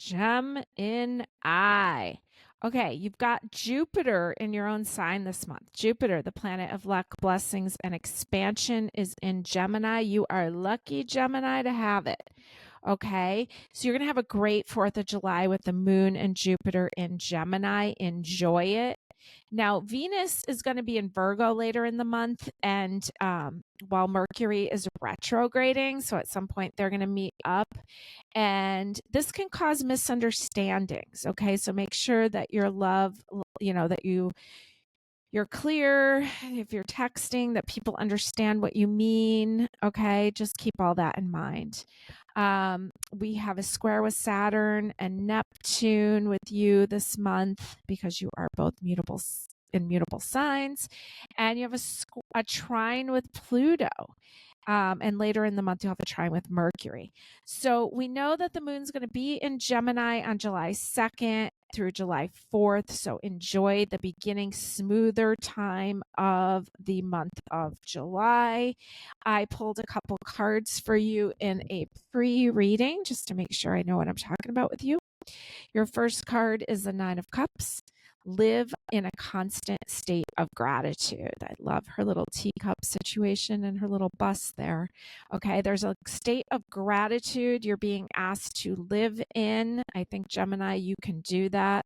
Gemini. Okay, you've got Jupiter in your own sign this month. Jupiter, the planet of luck, blessings, and expansion, is in Gemini. You are lucky, Gemini, to have it. Okay, so you're going to have a great 4th of July with the moon and Jupiter in Gemini. Enjoy it. Now, Venus is going to be in Virgo later in the month, and while Mercury is retrograding, so at some point they're going to meet up, and this can cause misunderstandings. Okay, so make sure that your love, that you're clear if you're texting, that people understand what you mean. Okay, just keep all that in mind. We have a square with Saturn and Neptune with you this month because you are both immutable signs, and you have a trine with Pluto. And later in the month, you'll have a trine with Mercury. So we know that the moon's going to be in Gemini on July 2nd through July 4th. So enjoy the beginning, smoother time of the month of July. I pulled a couple cards for you in a pre-reading just to make sure I know what I'm talking about with you. Your first card is the 9 of Cups. Live in a constant state of gratitude. I love her little teacup situation and her little bus there. Okay, there's a state of gratitude you're being asked to live in. I think, Gemini, you can do that.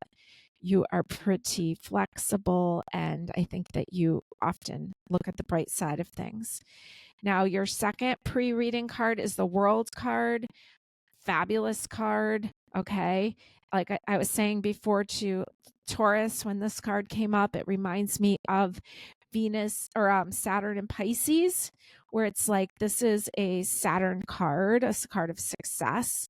You are pretty flexible, and I think that you often look at the bright side of things. Now, your second pre-reading card is the World card. Fabulous card. Okay, like I was saying before to Taurus, when this card came up, it reminds me of Venus or Saturn and Pisces, where it's like this is a Saturn card, a card of success.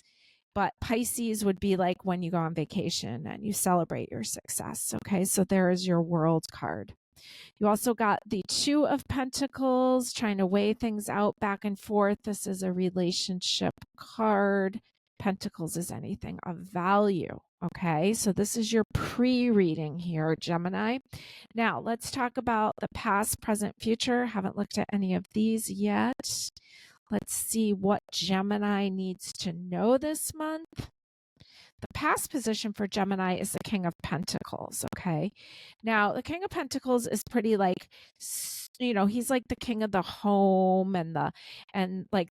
But Pisces would be like when you go on vacation and you celebrate your success. Okay, so there is your World card. You also got the 2 of Pentacles, trying to weigh things out back and forth. This is a relationship card. Pentacles is anything of value. Okay, so this is your pre-reading here, Gemini. Now, let's talk about the past, present, future. Haven't looked at any of these yet. Let's see what Gemini needs to know this month. The past position for Gemini is the King of Pentacles. Okay. Now, the King of Pentacles is pretty like, he's like the king of the home and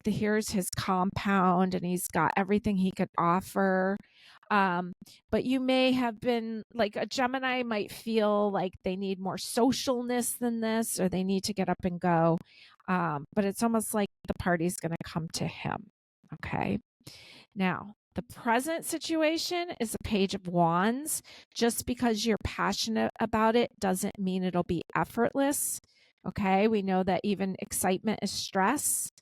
here's his compound and he's got everything he could offer. But you may have been like a Gemini might feel like they need more socialness than this, or they need to get up and go. But it's almost like the party's going to come to him. Okay. Now, the present situation is a Page of Wands. Just because you're passionate about it doesn't mean it'll be effortless. Okay, we know that even excitement is stress.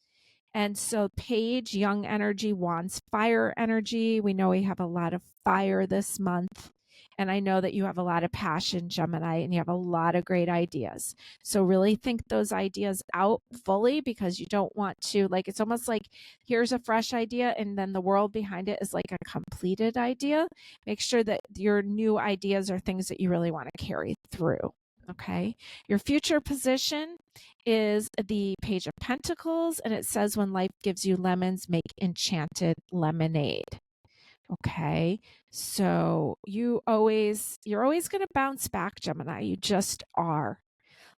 And so Page, young energy, Wands, fire energy. We know we have a lot of fire this month. And I know that you have a lot of passion, Gemini, and you have a lot of great ideas. So really think those ideas out fully, because you don't want to, like, it's almost like here's a fresh idea and then the world behind it is like a completed idea. Make sure that your new ideas are things that you really want to carry through. Okay. Your future position is the Page of Pentacles, and it says, when life gives you lemons, make enchanted lemonade. Okay, so you're always going to bounce back, Gemini. You just are.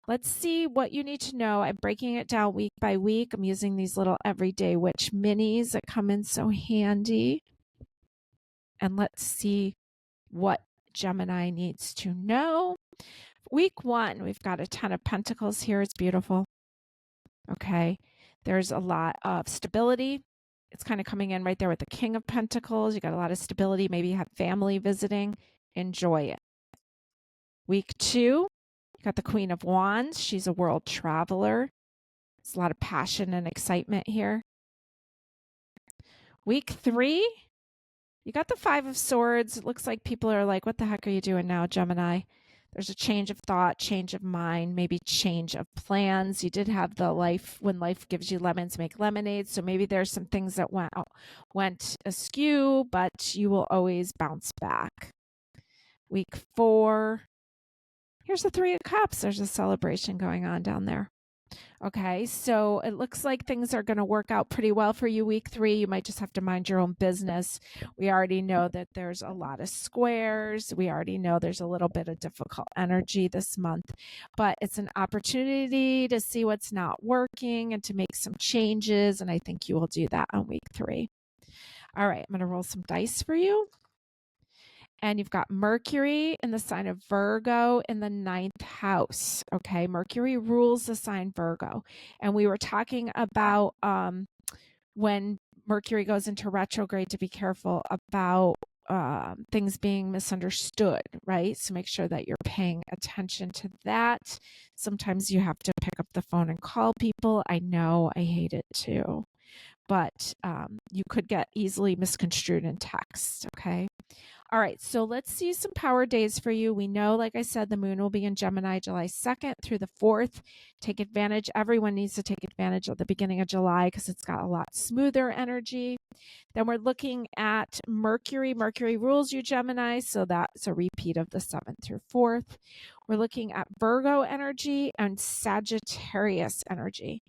Let's see what you need to know. I'm breaking it down week by week. I'm using these little everyday witch minis that come in so handy. And let's see what Gemini needs to know. Week 1, we've got a 10 of Pentacles here. It's beautiful. Okay, there's a lot of stability. It's kind of coming in right there with the King of Pentacles. You got a lot of stability. Maybe you have family visiting. Enjoy it. Week 2, you got the Queen of Wands. She's a world traveler. There's a lot of passion and excitement here. Week 3, you got the 5 of Swords. It looks like people are like, what the heck are you doing now, Gemini? There's a change of thought, change of mind, maybe change of plans. You did have the when life gives you lemons, make lemonade. So maybe there's some things that went askew, but you will always bounce back. Week 4, here's the 3 of Cups. There's a celebration going on down there. Okay, so it looks like things are going to work out pretty well for you week 3. You might just have to mind your own business. We already know that there's a lot of squares. We already know there's a little bit of difficult energy this month, but it's an opportunity to see what's not working and to make some changes. And I think you will do that on week 3. All right, I'm going to roll some dice for you. And you've got Mercury in the sign of Virgo in the 9th house. Okay, Mercury rules the sign Virgo. And we were talking about when Mercury goes into retrograde to be careful about things being misunderstood, right? So make sure that you're paying attention to that. Sometimes you have to pick up the phone and call people. I know, I hate it too. But you could get easily misconstrued in text, okay? All right, so let's see some power days for you. We know, like I said, the moon will be in Gemini July 2nd through the 4th. Take advantage. Everyone needs to take advantage of the beginning of July because it's got a lot smoother energy. Then we're looking at Mercury. Mercury rules you, Gemini, so that's a repeat of the 7th through 4th. We're looking at Virgo energy and Sagittarius energy.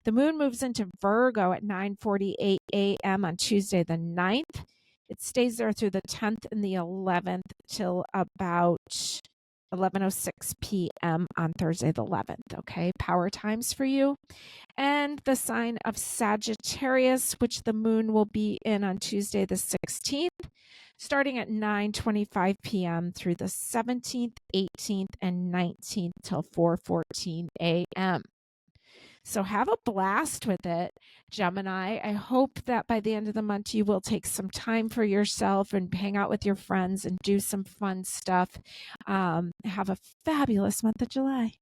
The moon moves into Virgo at 9:48 a.m. on Tuesday the 9th. It stays there through the 10th and the 11th till about 11:06 p.m. on Thursday the 11th. Okay, power times for you. And the sign of Sagittarius, which the moon will be in on Tuesday the 16th, starting at 9:25 p.m. through the 17th, 18th, and 19th till 4:14 a.m. So have a blast with it, Gemini. I hope that by the end of the month, you will take some time for yourself and hang out with your friends and do some fun stuff. Have a fabulous month of July.